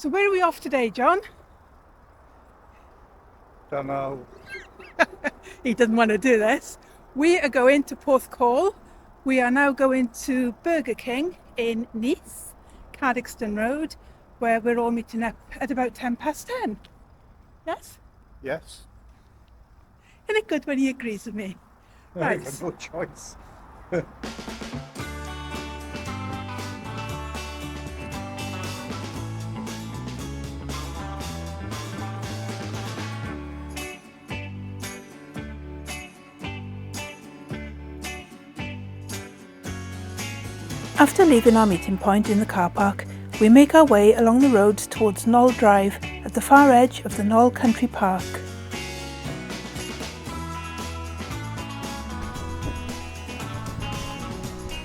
So where are we off today, John? Don't know. He doesn't want to do this. We are going to Porthcawl. We are now going to Burger King in Neath, Cardigston Road, where we're all meeting up at about 10:10. Yes? Yes. Isn't it good when he agrees with me? Right. I have no choice. After leaving our meeting point in the car park, we make our way along the roads towards Knoll Drive at the far edge of the Knoll Country Park.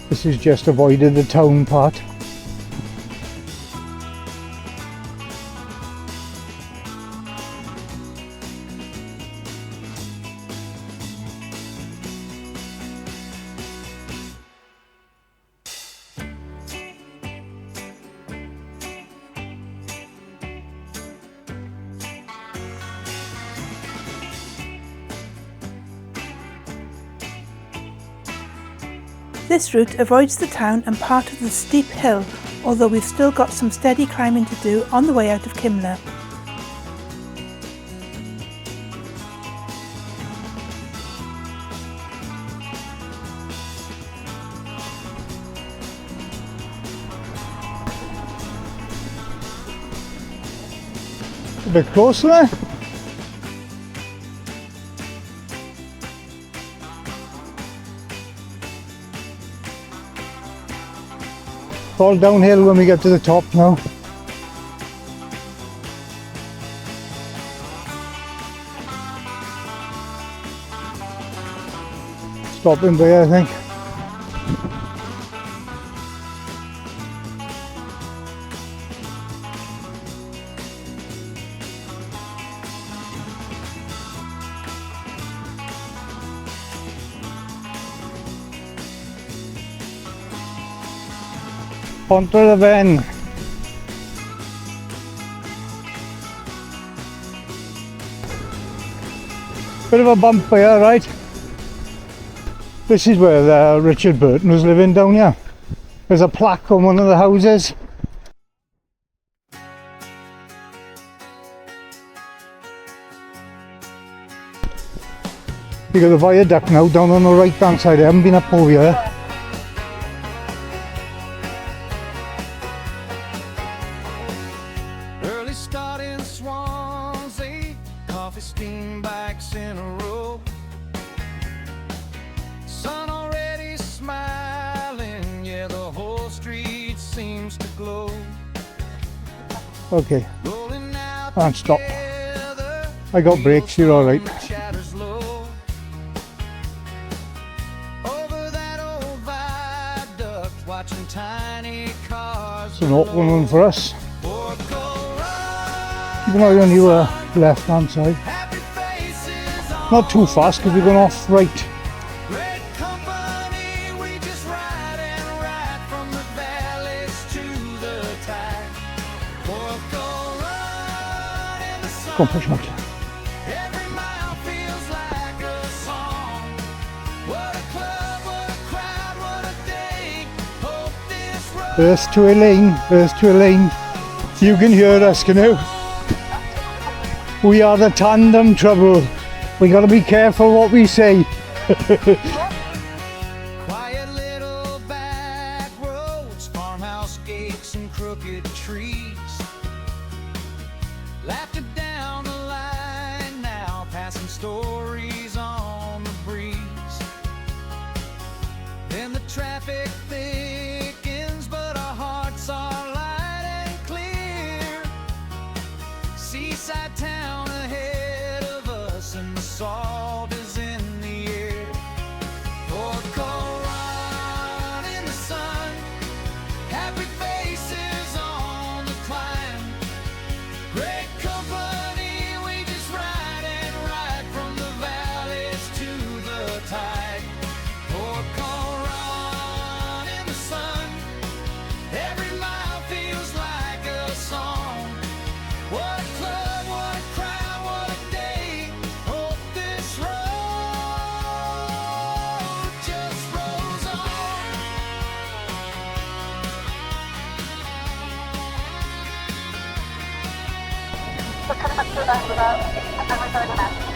This is just avoiding the town part. This route avoids the town and part of the steep hill, although we've still got some steady climbing to do on the way out of Kimler. A bit closer there. All downhill when we get to the top now. Stopping there, I think. Pontrhydyfen. Bit of a bump here, right? This is where Richard Burton was living down here. There's a plaque on one of the houses. You got the viaduct now down on the right hand side. I haven't been up over here. Early start in Swansea, coffee steam bikes in a row. Sun already smiling, yeah, the whole street seems to glow. Okay, Rolling out and stop. together, I got brakes, you're alright. shatters low. Over that old viaduct, watching tiny cars. It's an awkward one for us. Porthcawl run, Keep an eye on your left hand side. happy faces on Not too fast because we're going off right. great company. We just ride and ride from the valleys to the tide. Porthcawl run in the sun. Go on, push out. Every mile feels like a song. What a club, what a crowd, what a day. Hope this road. There's to a lane, there's to a lane. You can hear us, can you? We are the tandem trouble. We gotta be careful what we say. Quiet little back roads, farmhouse gates and crooked trees. Laughter down the line now, passing stories on the breeze. Then the traffic thickens, but our hearts are light and clear. Seaside town ahead of us, and the salt is in the air. Porthcawl run in the sun, happy faces on the climb. Great company.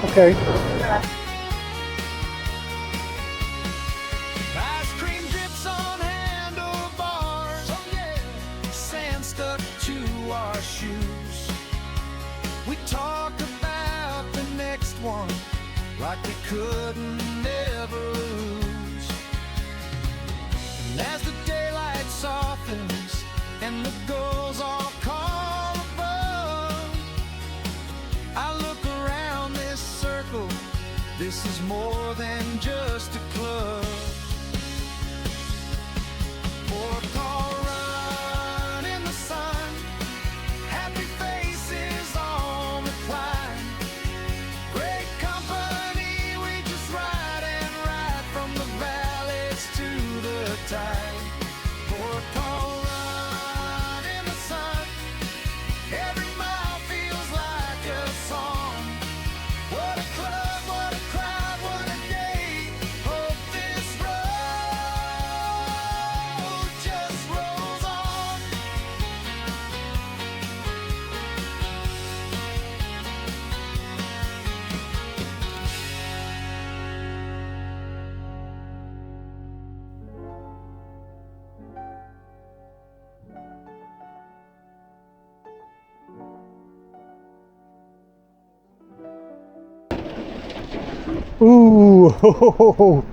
Okay. Ice cream drips on handlebars. Oh yeah. Sand stuck to our shoes. We talk about the next one like we couldn't ever lose. And as the daylight softens and the gulls all call above, I look around this circle. This is more than just a club. Porthcawl run in the sun, happy faces on the climb. Great company, we just ride and ride from the valleys to the tide. Porthcawl run in the sun, every mile feels like a song. What a club, what a crowd, what a day. Hope this road just rolls on. Ooh, ho, ho, ho, ho.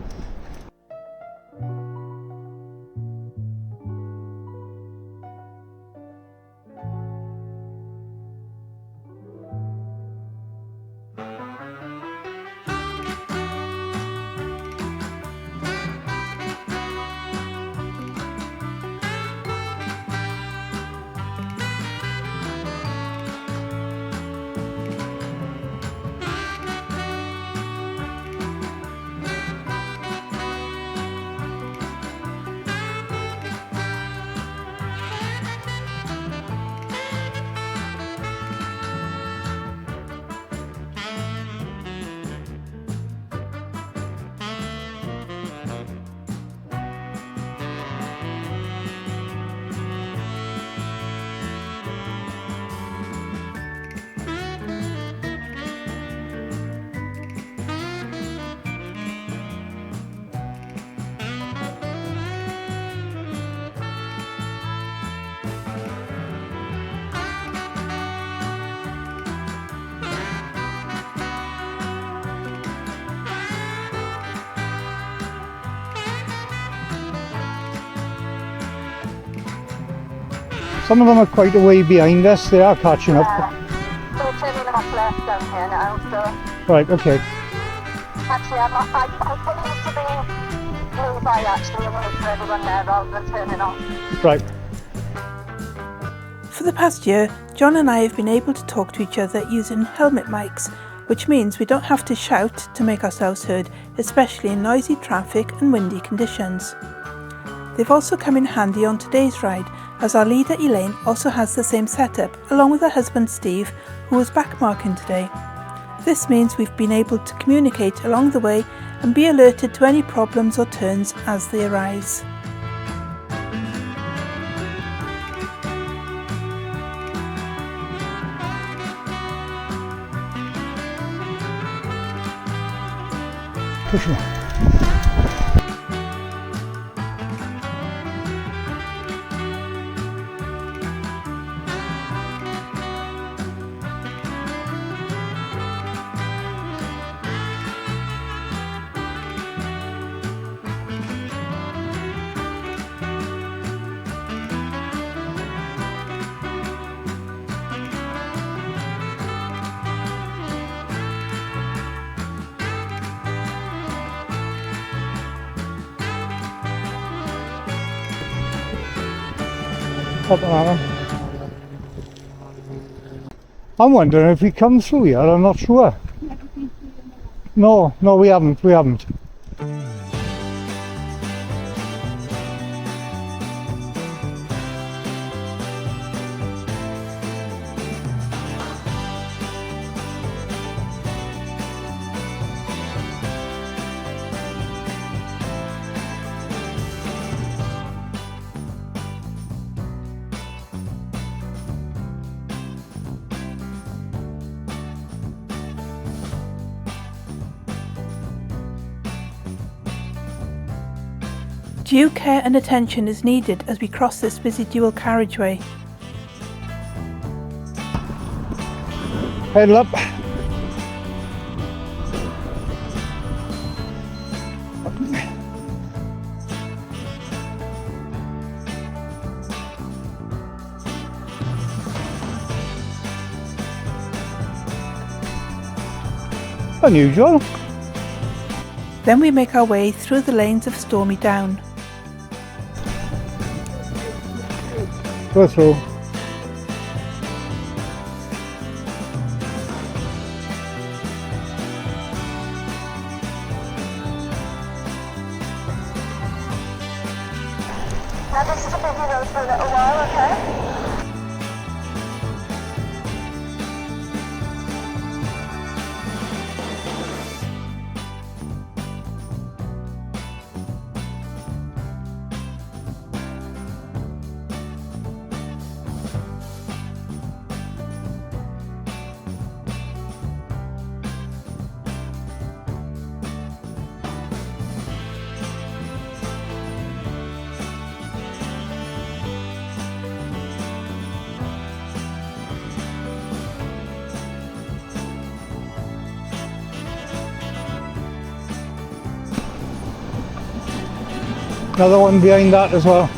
Some of them are quite a way behind us. They are catching up. So we're turning them off left down here now, so Right, okay. actually I put it to be blue by actually and wait for everyone there rather than turning off. Right. For the past year, John and I have been able to talk to each other using helmet mics, which means we don't have to shout to make ourselves heard, especially in noisy traffic and windy conditions. They've also come in handy on today's ride, as our leader Elaine also has the same setup, along with her husband Steve, who was backmarking today. This means we've been able to communicate along the way and be alerted to any problems or turns as they arise. Push them. Up and at 'em. I'm wondering if we come through here, I'm not sure. No, we haven't. Due care and attention is needed as we cross this busy dual carriageway. Pedal up. Unusual. Then we make our way through the lanes of Stormy Down. Go through. Now this is a busy road for a little while, okay? Another one behind that as well.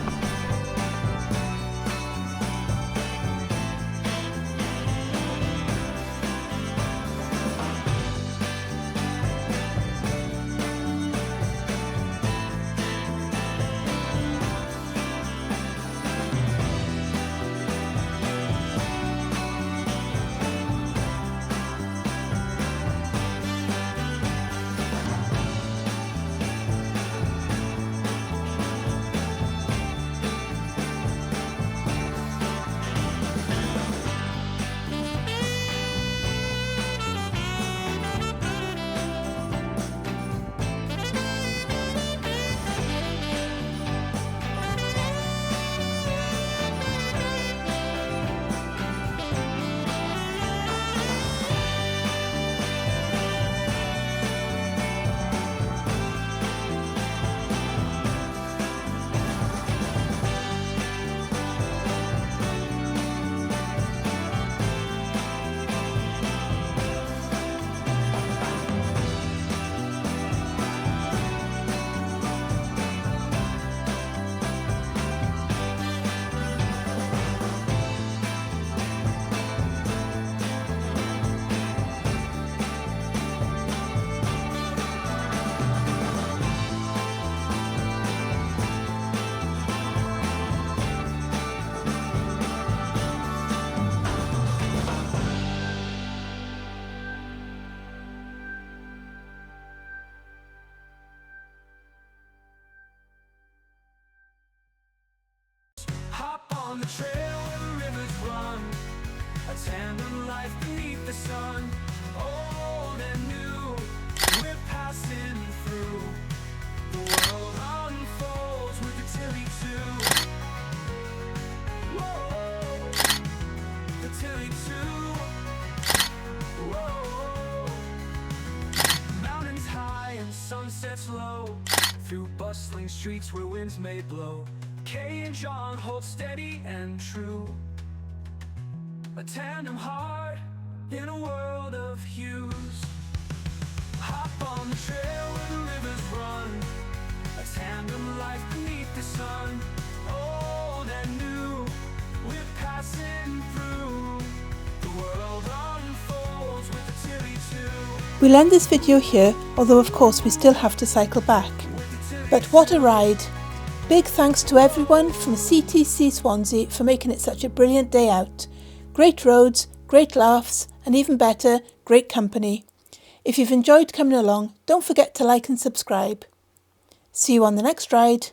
On the trail where the rivers run, a tandem life beneath the sun. Old and new, we're passing through. The world unfolds with the Tilly 2. Whoa, the Tilly 2. Whoa, mountains high and sunsets low, through bustling streets where winds may blow. Kay and John hold steady and true, a tandem heart in a world of hues. Hop on the trail where the rivers run, a tandem life beneath the sun. Old and new, we're passing through. The world unfolds with the Tilly 2. We'll end this video here, although of course we still have to cycle back. But what a ride! Big thanks to everyone from CTC Swansea for making it such a brilliant day out. Great roads, great laughs, and even better, great company. If you've enjoyed coming along, don't forget to like and subscribe. See you on the next ride.